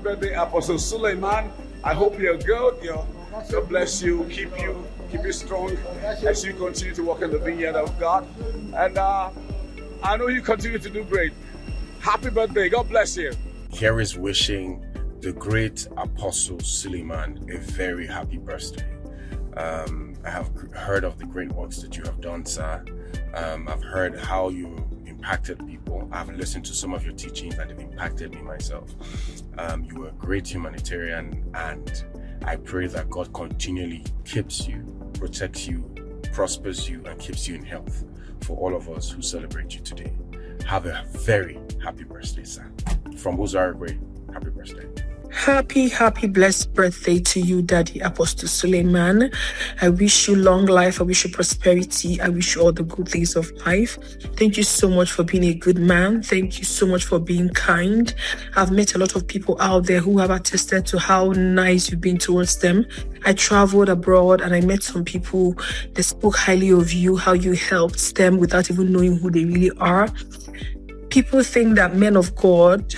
birthday, Apostle Suleiman. I hope you're good. God bless you, keep you strong as you continue to walk in the vineyard of God. And I know you continue to do great. Happy birthday. God bless you. Here is wishing the great Apostle Suleiman a very happy birthday. I have heard of the great works that you have done, sir. I've heard how you impacted people. I've listened to some of your teachings that have impacted me myself. You were a great humanitarian, and I pray that God continually keeps you, protects you, prospers you, and keeps you in health for all of us who celebrate you today. Have a very happy birthday, sir. From Uzaragwe, happy birthday. Happy blessed birthday to you, Daddy Apostle Suleiman. I wish you long life. I wish you prosperity. I wish you all the good things of life. Thank you so much for being a good man. Thank you so much for being kind. I've met a lot of people out there who have attested to how nice you've been towards them. I traveled abroad and I met some people that spoke highly of you, how you helped them without even knowing who they really are. People think that men of God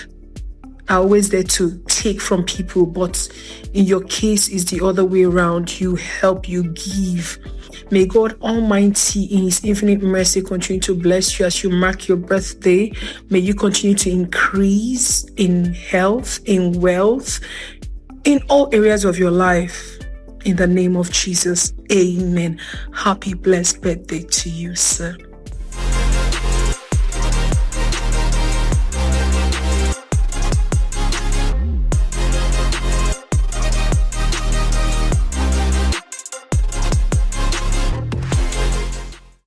are always there to take from people, but in your case is the other way around. You help, you give. May God Almighty in His infinite mercy continue to bless you as you mark your birthday. May you continue to increase in health, in wealth, in all areas of your life. In the name of Jesus, amen. Happy blessed birthday to you, sir.